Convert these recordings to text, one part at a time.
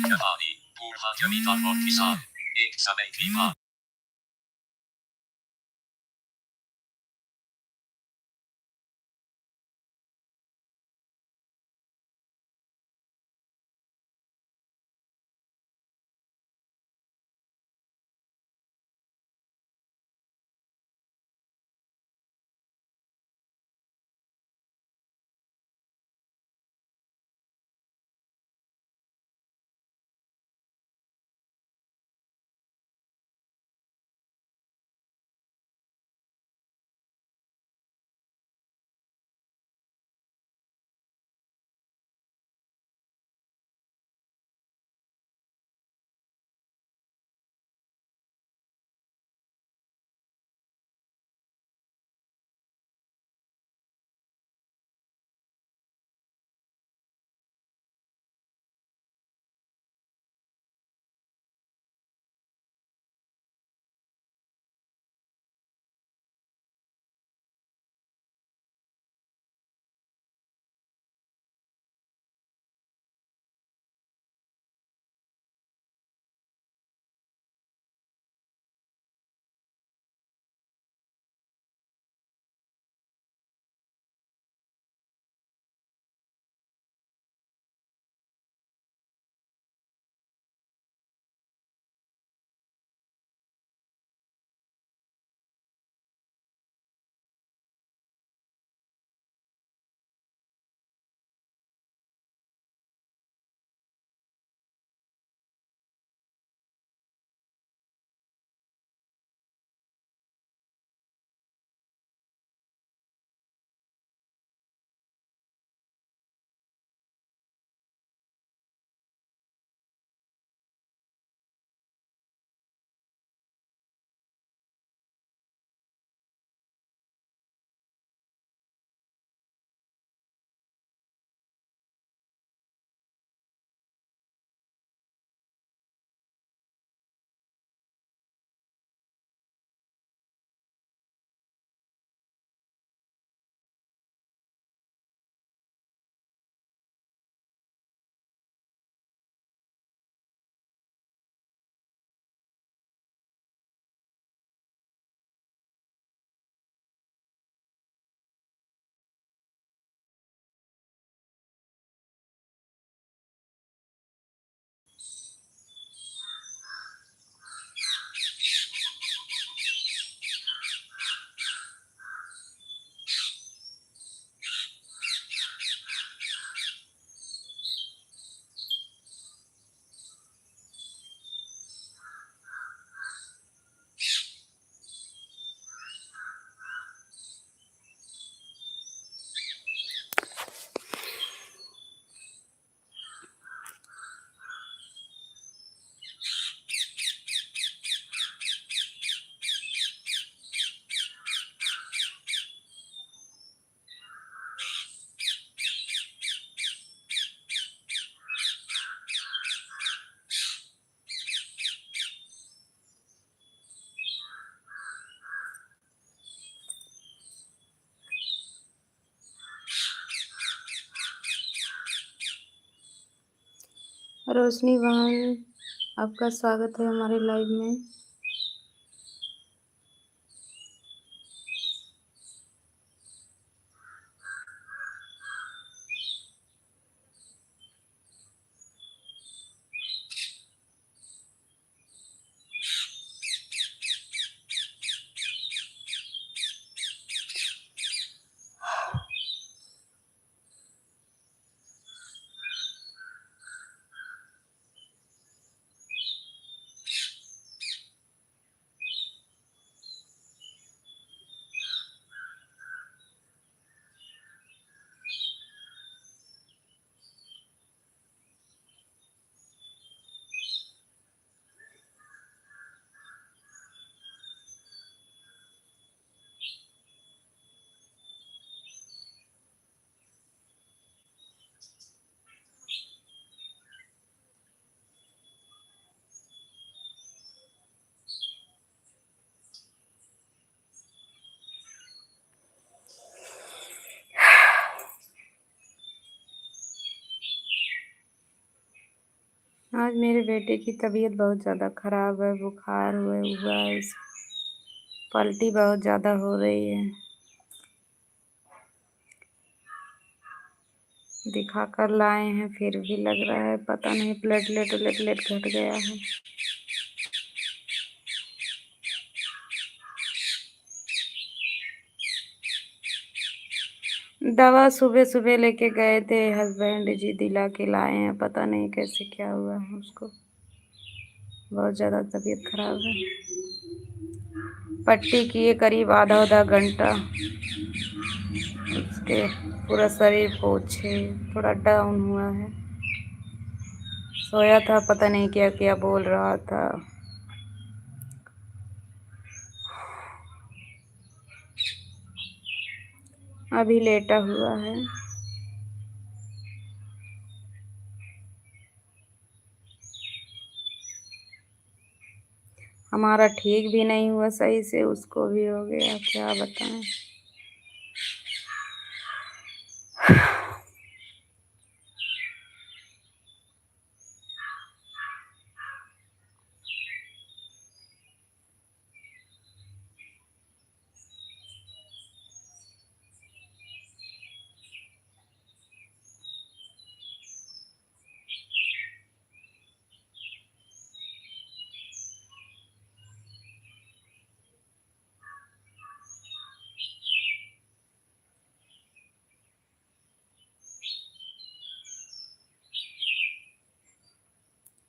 कहानी बूढ़ा जमींदार और किसान। एक समय की बात। रोशनी बहन, आपका स्वागत है हमारे लाइव में। आज मेरे बेटे की तबीयत बहुत ज़्यादा ख़राब है, बुखार हुआ है, पलटी बहुत ज़्यादा हो रही है। दिखा कर लाए हैं, फिर भी लग रहा है पता नहीं प्लेटलेट घट गया है। दवा सुबह सुबह लेके गए थे, हस्बैंड जी दिला के लाए हैं, पता नहीं कैसे क्या हुआ है उसको। बहुत ज़्यादा तबीयत खराब है। पट्टी किए करीब आधा घंटा, उसके पूरा शरीर पोछे, थोड़ा डाउन हुआ है। सोया था, पता नहीं क्या क्या बोल रहा था। अभी लेटा हुआ है। हमारा ठीक भी नहीं हुआ सही से, उसको भी हो गया, क्या बताएं।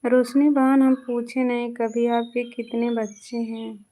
रोशनी बहन, हम पूछे नहीं कभी आपके कितने बच्चे हैं?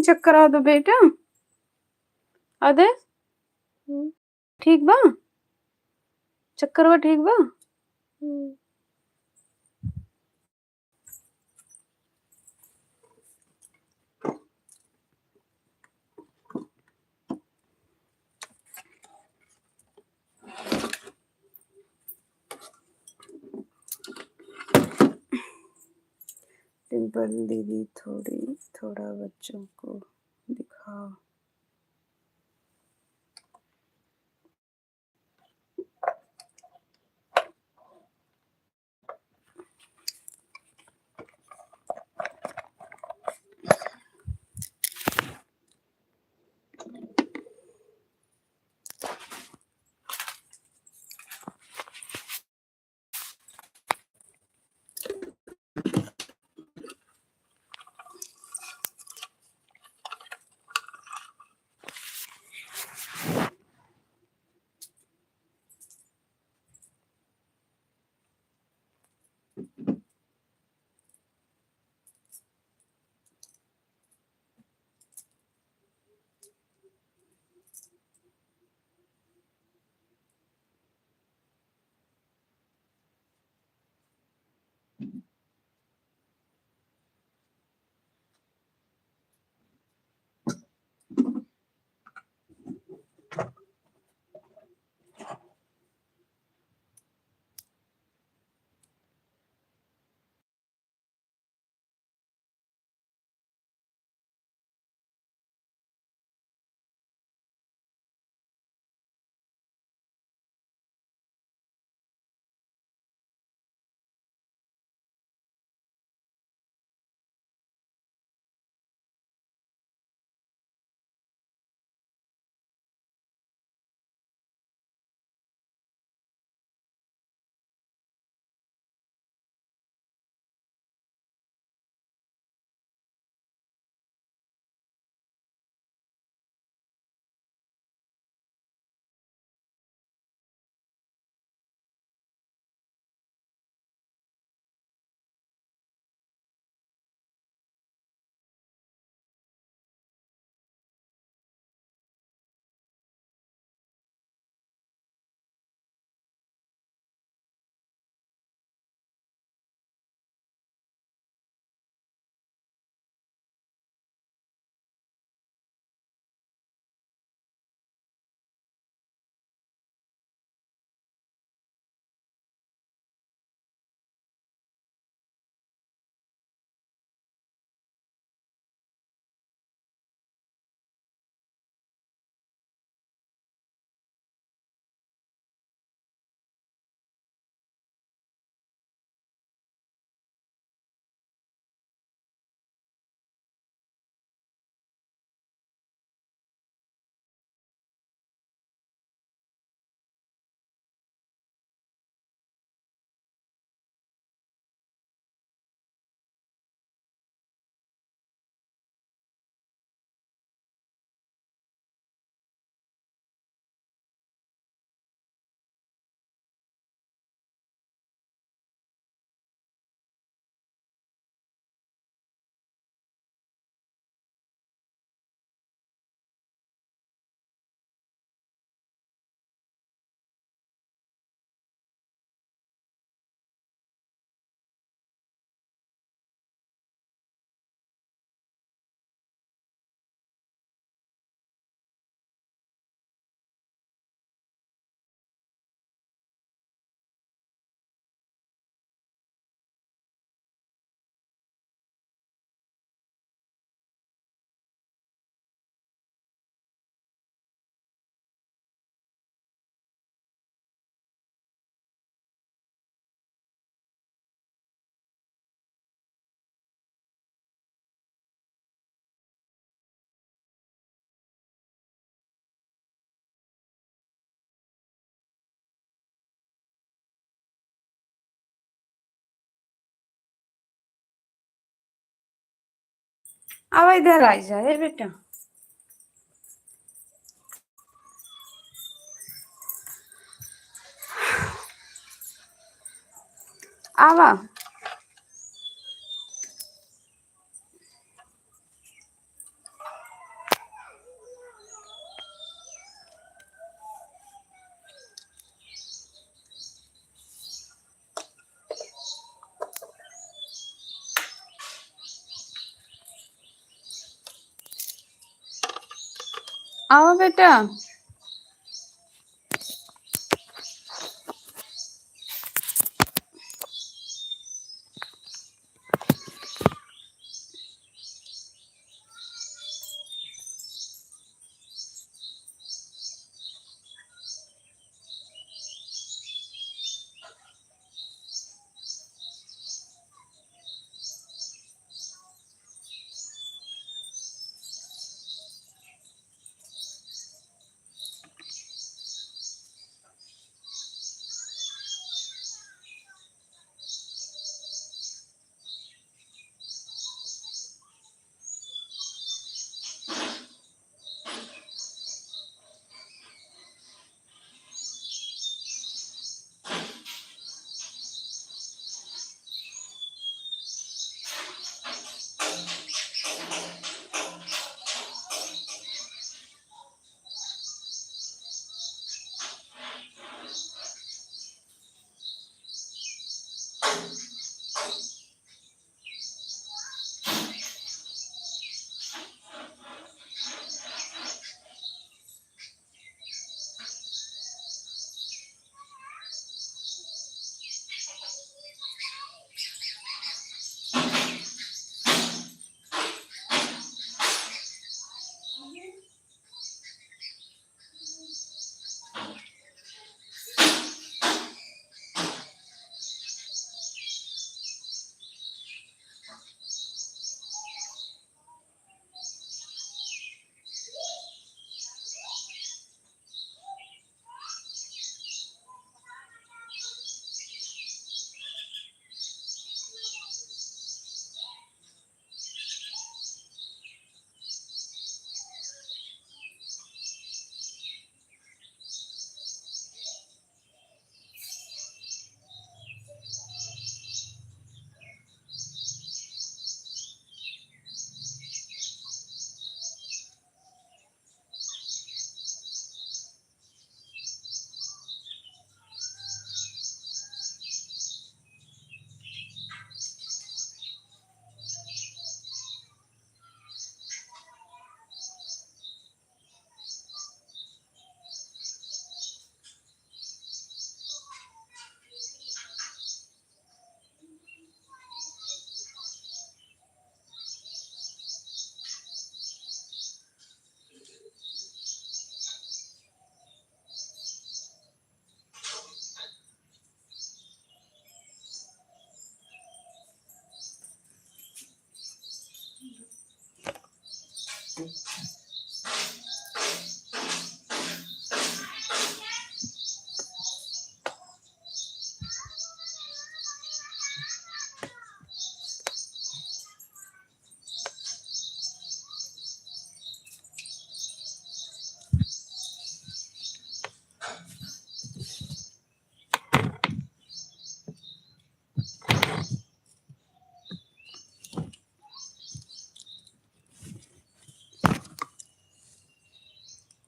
चेक करा दो बेटा। अदे ठीक बा, चक्कर बा ठीक बा। डिम्पल दीदी थोड़ा बच्चों को दिखाओ। अब इधर आ जाए बेटा। आवा आओ बेटा।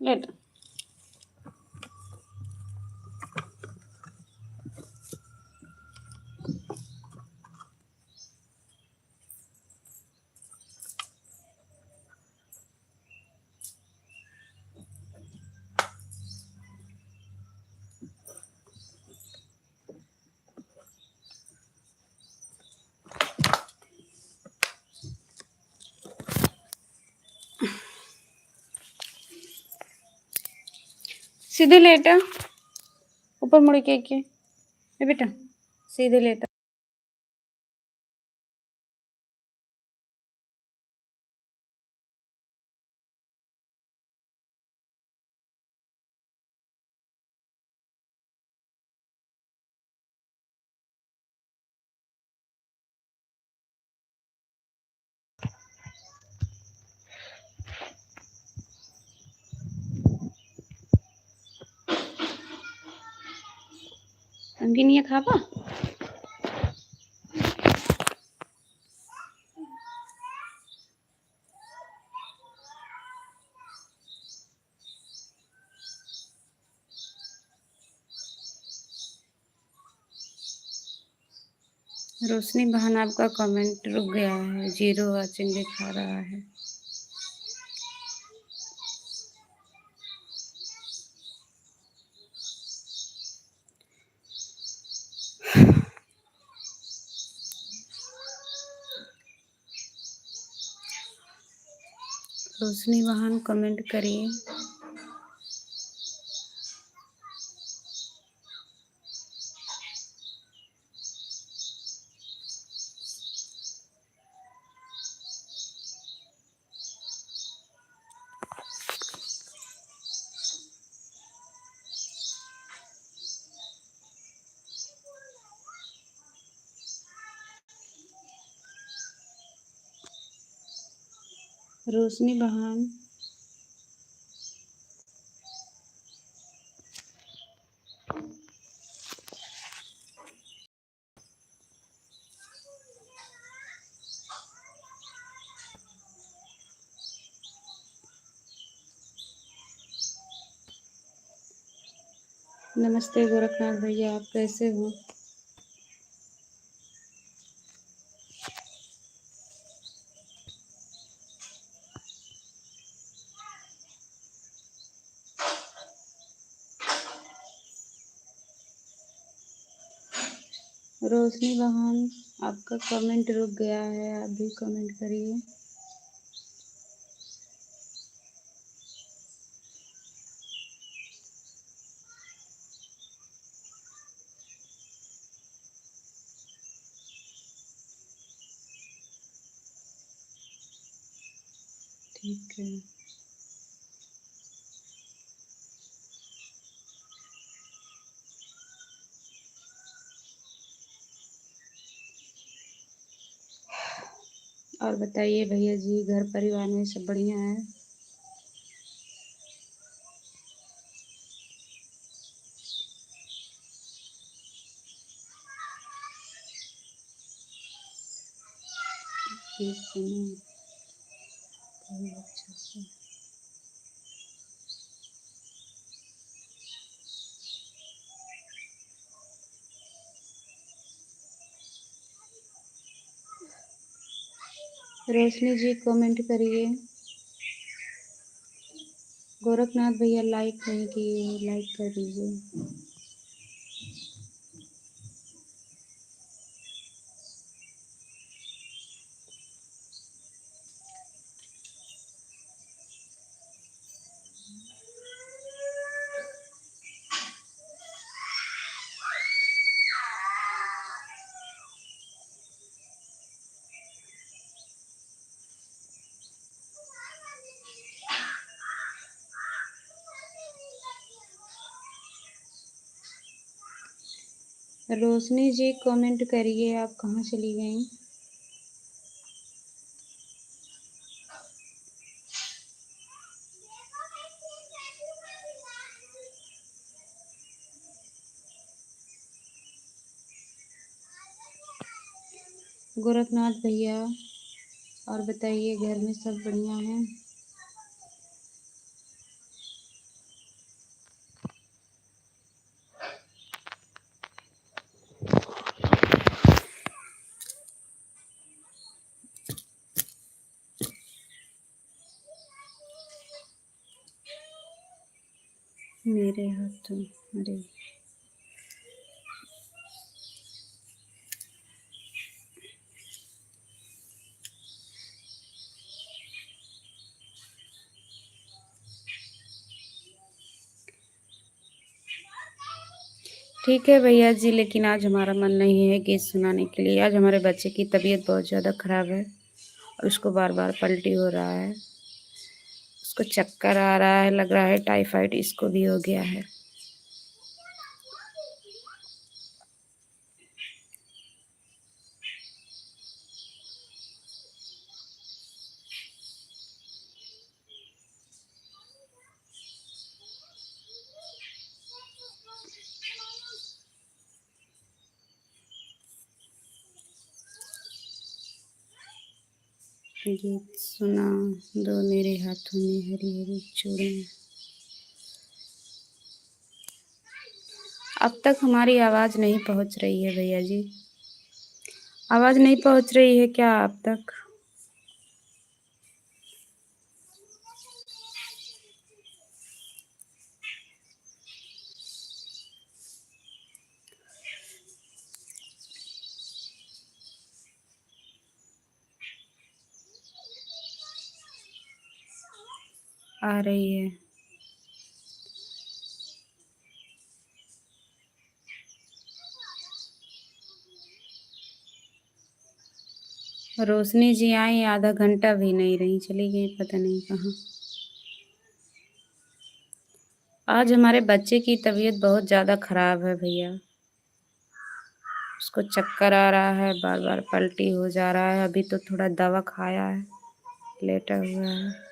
लेट। सीधे लेटा, ऊपर मुड़ के बेटा सीधे लेटा। नमकीन ये खाबा? रोशनी बहन आपका कमेंट रुक गया है, 0 वाचिंग दिखा रहा है। रोशनी वाहन कमेंट करिए। रोशनी बहन नमस्ते गोरखनाथ भैया, आप कैसे हो? रोशनी बहन आपका कमेंट रुक गया है, आप भी कमेंट करिए। ठीक है। और बताइए भैया जी, घर परिवार में सब बढ़िया है? ठीक सुनो अच्छा से। रोशनी जी कमेंट करिए। गोरखनाथ भैया लाइक नहीं किए, लाइक कर दीजिए। रोशनी जी कमेंट करिए, आप कहाँ चली गई? गोरखनाथ भैया और बताइए, घर में सब बढ़िया हैं? मेरे हाथों, अरे ठीक है भैया जी, लेकिन आज हमारा मन नहीं है गीत सुनाने के लिए। आज हमारे बच्चे की तबीयत बहुत ज़्यादा ख़राब है और उसको बार बार पलटी हो रहा है, उसको चक्कर आ रहा है, लग रहा है टाइफाइड इसको भी हो गया है। गीत सुना दो मेरे हाथों में हरी हरी चूड़ियाँ। अब तक हमारी आवाज़ नहीं पहुंच रही है भैया जी, आवाज़ नहीं पहुंच रही है क्या अब तक? आ रही है। रोशनी जी आई, आधा घंटा भी नहीं रही, चली गई पता नहीं कहाँ। आज हमारे बच्चे की तबीयत बहुत ज़्यादा ख़राब है भैया। उसको चक्कर आ रहा है, बार बार पलटी हो जा रहा है। अभी तो थोड़ा दवा खाया है, लेटा हुआ है।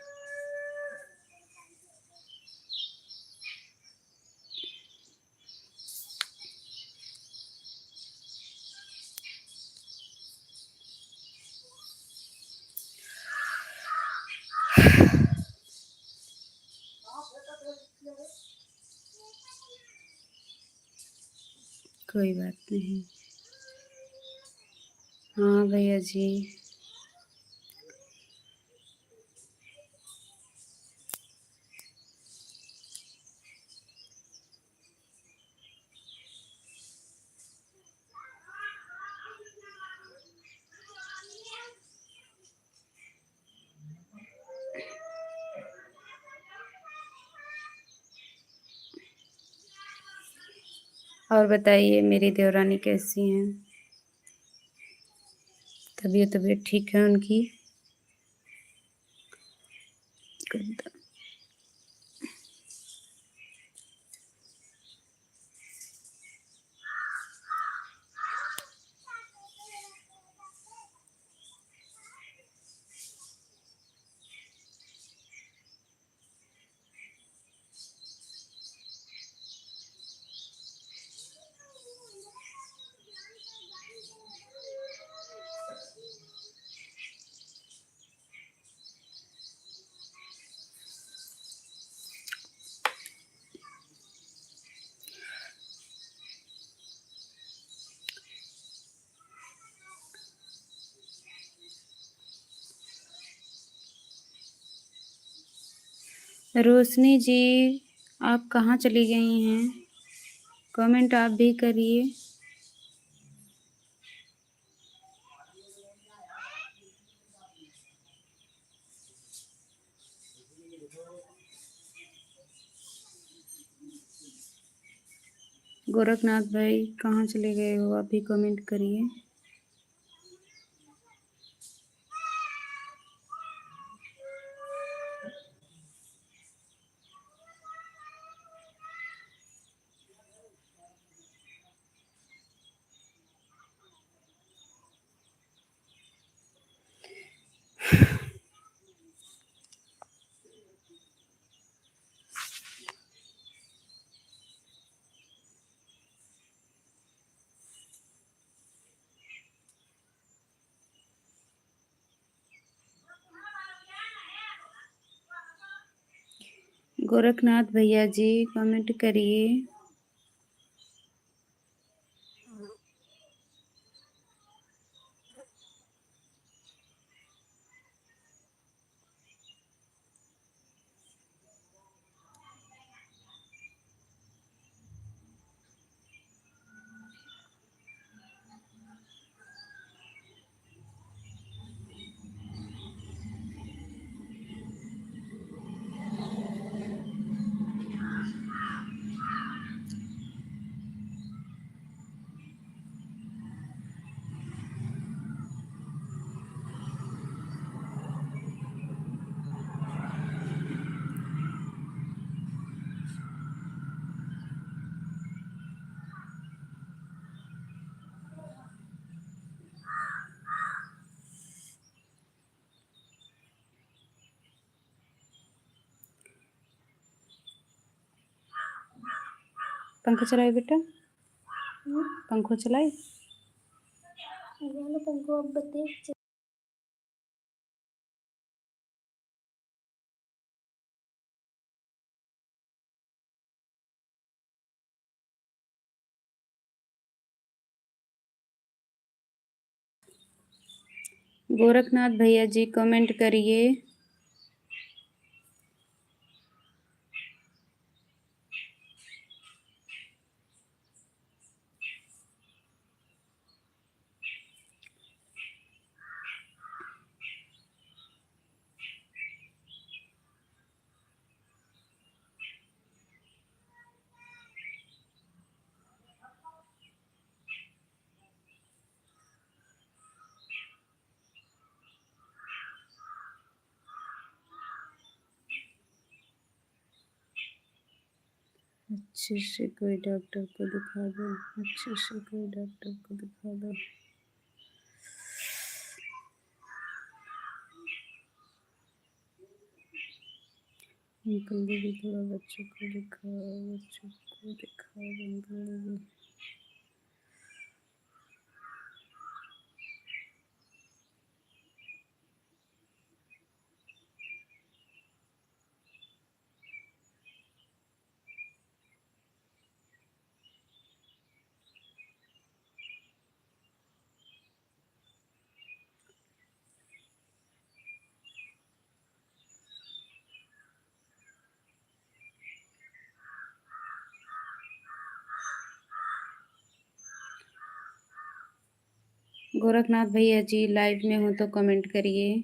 कोई बात नहीं। हाँ भैया जी। और बताइए मेरी देवरानी कैसी हैं? तबीयत ठीक है उनकी? रोशनी जी, आप कहाँ चली गई हैं? कमेंट आप भी करिए। गोरखनाथ भाई कहाँ चले गए हो? आप भी कमेंट करिए। गोरखनाथ भैया जी कमेंट करिए। पंखा चलाए बेटा, पंखो चलाए। पंखो अब बत्ती। गोरखनाथ भैया जी कमेंट करिए। अच्छे से कोई डॉक्टर को दिखा दो, अच्छे से कोई डॉक्टर को दिखा दो। अंकल दीदी थोड़ा बच्चों को दिखाओ, बच्चों को दिखाओ अंकल दीदी। गोरखनाथ भैया जी लाइव में हो तो कमेंट करिए।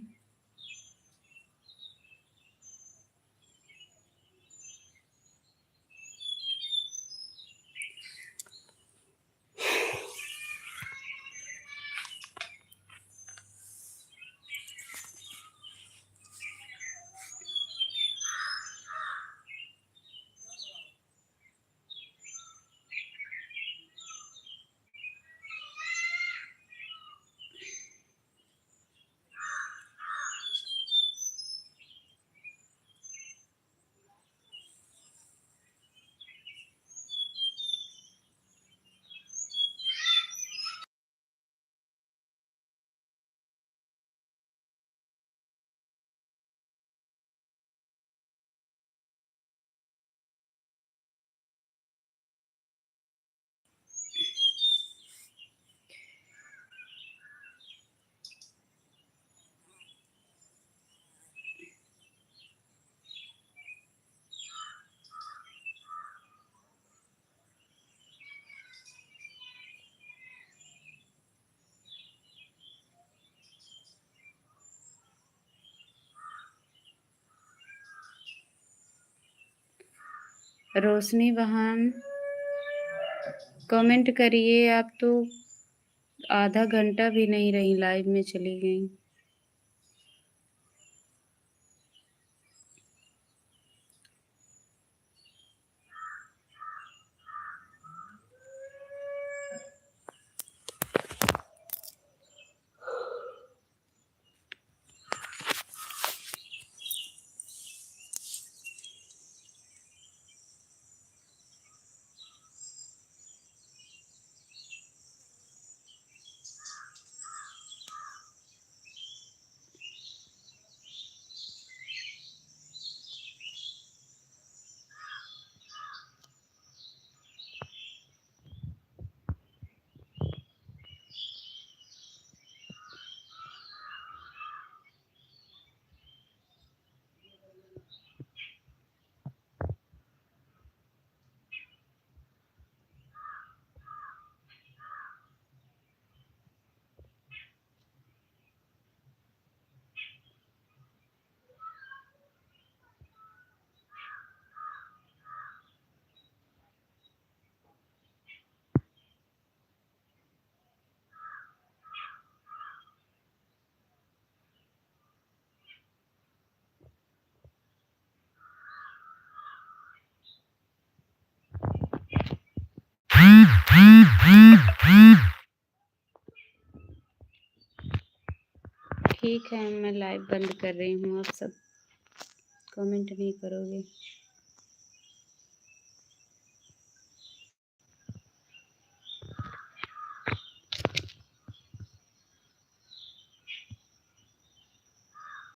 रोशनी बहन कमेंट करिए। आप तो आधा घंटा भी नहीं रही, लाइव में चली गई। ठीक है, मैं लाइव बंद कर रही हूँ। आप सब कमेंट नहीं करोगे।